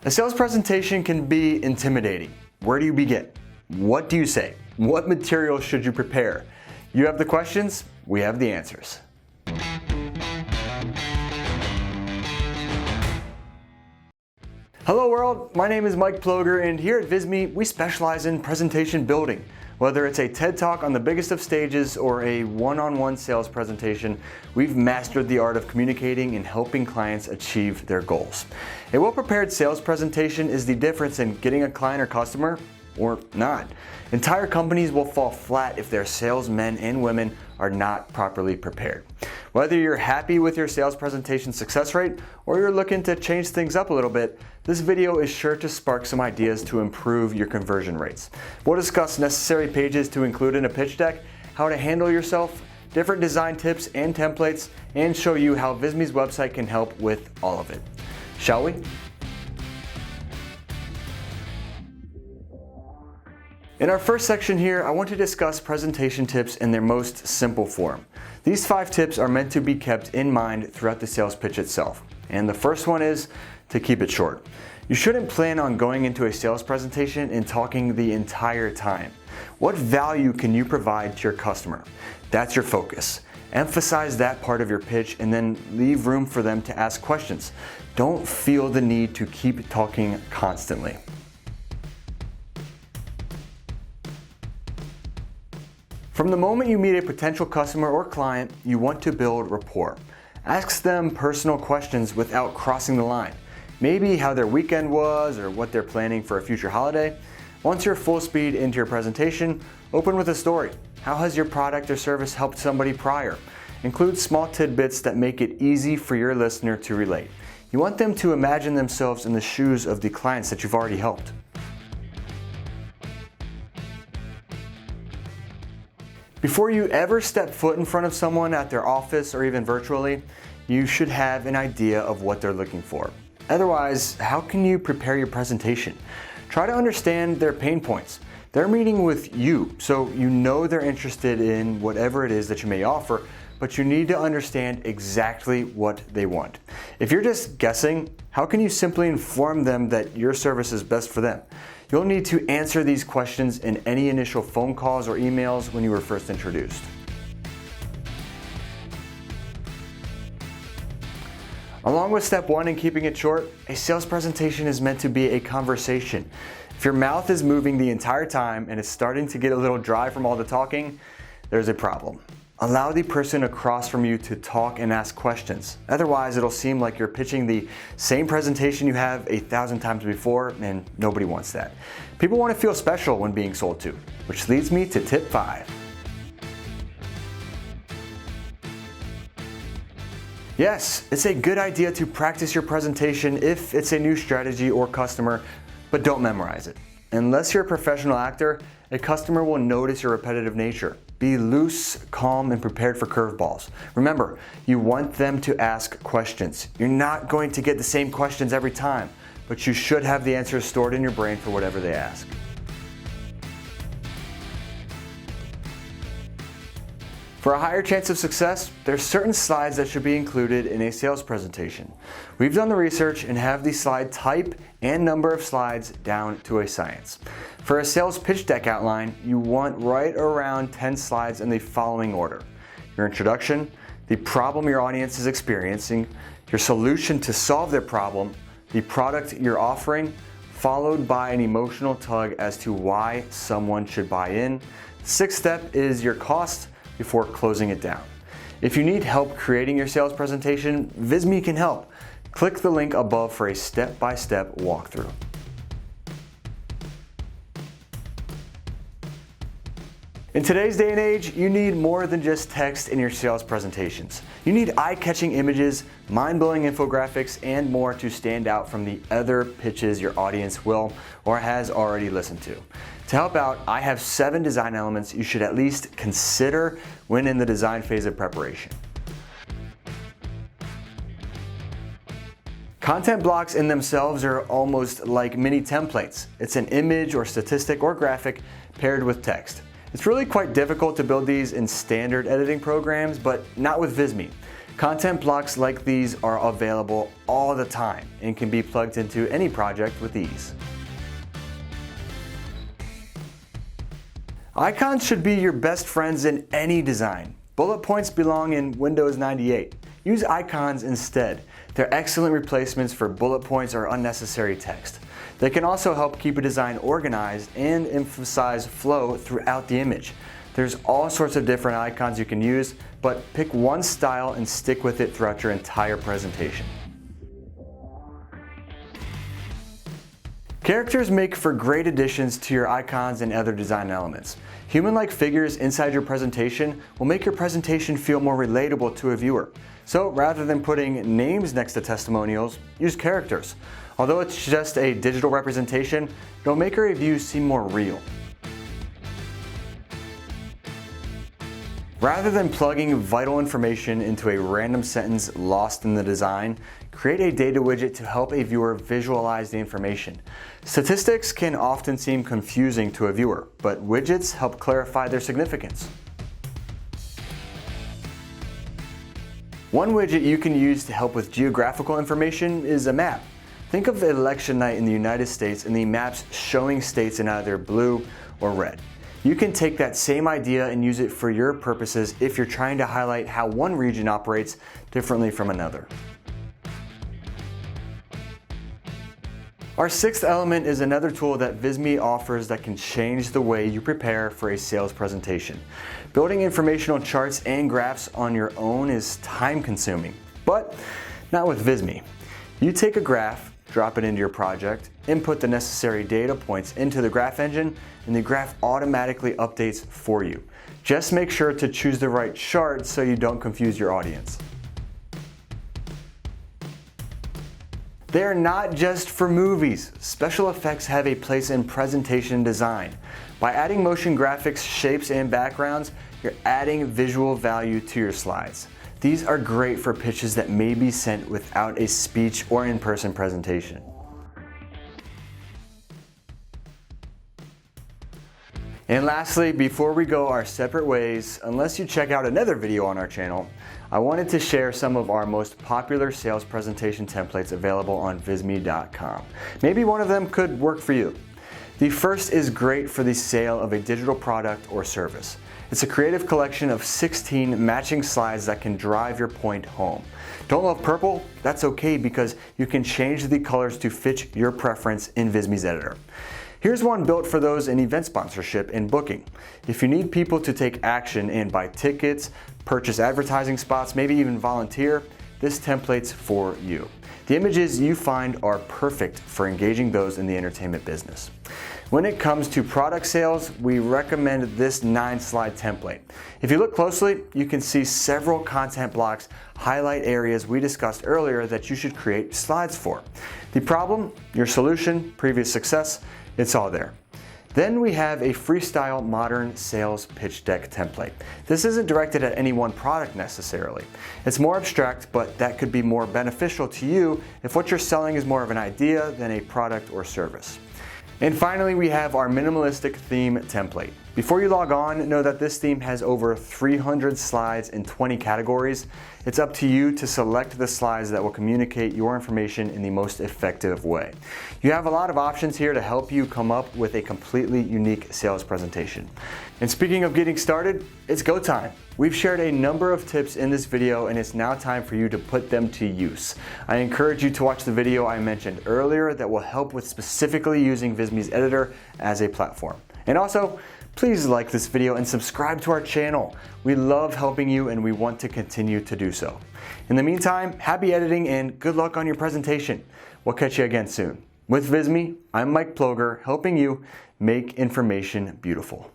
A sales presentation can be intimidating. Where do you begin? What do you say? What material should you prepare? You have the questions, we have the answers. Hello world, my name is Mike Ploger, and here at Visme we specialize in presentation building. Whether it's a TED Talk on the biggest of stages or a one-on-one sales presentation, we've mastered the art of communicating and helping clients achieve their goals. A well-prepared sales presentation is the difference in getting a client or customer or not. Entire companies will fall flat if their salesmen and women are not properly prepared. Whether you're happy with your sales presentation success rate or you're looking to change things up a little bit, this video is sure to spark some ideas to improve your conversion rates. We'll discuss necessary pages to include in a pitch deck, how to handle yourself, different design tips and templates, and show you how Visme's website can help with all of it. Shall we? In our first section here, I want to discuss presentation tips in their most simple form. These 5 tips are meant to be kept in mind throughout the sales pitch itself. And the first one is to keep it short. You shouldn't plan on going into a sales presentation and talking the entire time. What value can you provide to your customer? That's your focus. Emphasize that part of your pitch and then leave room for them to ask questions. Don't feel the need to keep talking constantly. From the moment you meet a potential customer or client, you want to build rapport. Ask them personal questions without crossing the line. Maybe how their weekend was or what they're planning for a future holiday. Once you're full speed into your presentation, open with a story. How has your product or service helped somebody prior? Include small tidbits that make it easy for your listener to relate. You want them to imagine themselves in the shoes of the clients that you've already helped. Before you ever step foot in front of someone at their office or even virtually, you should have an idea of what they're looking for. Otherwise, how can you prepare your presentation? Try to understand their pain points. They're meeting with you, so you know they're interested in whatever it is that you may offer, but you need to understand exactly what they want. If you're just guessing, how can you simply inform them that your service is best for them? You'll need to answer these questions in any initial phone calls or emails when you were first introduced. Along with step 1 in keeping it short, a sales presentation is meant to be a conversation. If your mouth is moving the entire time and it's starting to get a little dry from all the talking, there's a problem. Allow the person across from you to talk and ask questions. Otherwise, it'll seem like you're pitching the same presentation you have 1,000 times before, and nobody wants that. People want to feel special when being sold to, which leads me to tip 5. Yes, it's a good idea to practice your presentation if it's a new strategy or customer, but don't memorize it. Unless you're a professional actor, a customer will notice your repetitive nature. Be loose, calm, and prepared for curveballs. Remember, you want them to ask questions. You're not going to get the same questions every time, but you should have the answers stored in your brain for whatever they ask. For a higher chance of success, there's certain slides that should be included in a sales presentation. We've done the research and have the slide type and number of slides down to a science. For a sales pitch deck outline, you want right around 10 slides in the following order: your introduction, the problem your audience is experiencing, your solution to solve their problem, the product you're offering, followed by an emotional tug as to why someone should buy in. The 6th step is your cost before closing it down. If you need help creating your sales presentation, Visme can help. Click the link above for a step-by-step walkthrough. In today's day and age, you need more than just text in your sales presentations. You need eye-catching images, mind-blowing infographics, and more to stand out from the other pitches your audience will or has already listened to. To help out, I have 7 design elements you should at least consider when in the design phase of preparation. Content blocks in themselves are almost like mini templates. It's an image or statistic or graphic paired with text. It's really quite difficult to build these in standard editing programs, but not with Visme. Content blocks like these are available all the time and can be plugged into any project with ease. Icons should be your best friends in any design. Bullet points belong in Windows 98. Use icons instead. They're excellent replacements for bullet points or unnecessary text. They can also help keep a design organized and emphasize flow throughout the image. There's all sorts of different icons you can use, but pick one style and stick with it throughout your entire presentation. Characters make for great additions to your icons and other design elements. Human-like figures inside your presentation will make your presentation feel more relatable to a viewer. So rather than putting names next to testimonials, use characters. Although it's just a digital representation, it'll make your review seem more real. Rather than plugging vital information into a random sentence lost in the design, create a data widget to help a viewer visualize the information. Statistics can often seem confusing to a viewer, but widgets help clarify their significance. One widget you can use to help with geographical information is a map. Think of election night in the United States and the maps showing states in either blue or red. You can take that same idea and use it for your purposes if you're trying to highlight how one region operates differently from another. Our sixth element is another tool that Visme offers that can change the way you prepare for a sales presentation. Building informational charts and graphs on your own is time-consuming, but not with Visme. You take a graph, drop it into your project, input the necessary data points into the graph engine, and the graph automatically updates for you. Just make sure to choose the right chart so you don't confuse your audience. They're not just for movies. Special effects have a place in presentation design. By adding motion graphics, shapes, and backgrounds, you're adding visual value to your slides. These are great for pitches that may be sent without a speech or in-person presentation. And lastly, before we go our separate ways, unless you check out another video on our channel, I wanted to share some of our most popular sales presentation templates available on Visme.com. Maybe one of them could work for you. The first is great for the sale of a digital product or service. It's a creative collection of 16 matching slides that can drive your point home. Don't love purple? That's okay because you can change the colors to fit your preference in Visme's editor. Here's one built for those in event sponsorship and booking. If you need people to take action and buy tickets, purchase advertising spots, maybe even volunteer, this template's for you. The images you find are perfect for engaging those in the entertainment business. When it comes to product sales, we recommend this 9-slide template. If you look closely, you can see several content blocks highlight areas we discussed earlier that you should create slides for. The problem, your solution, previous success, it's all there. Then we have a freestyle modern sales pitch deck template. This isn't directed at any one product necessarily. It's more abstract, but that could be more beneficial to you if what you're selling is more of an idea than a product or service. And finally, we have our minimalistic theme template. Before you log on, know that this theme has over 300 slides in 20 categories. It's up to you to select the slides that will communicate your information in the most effective way. You have a lot of options here to help you come up with a completely unique sales presentation. And speaking of getting started, it's go time. We've shared a number of tips in this video and it's now time for you to put them to use. I encourage you to watch the video I mentioned earlier that will help with specifically using Visme's editor as a platform. And also, please like this video and subscribe to our channel. We love helping you and we want to continue to do so. In the meantime, happy editing and good luck on your presentation. We'll catch you again soon. With Visme, I'm Mike Ploger, helping you make information beautiful.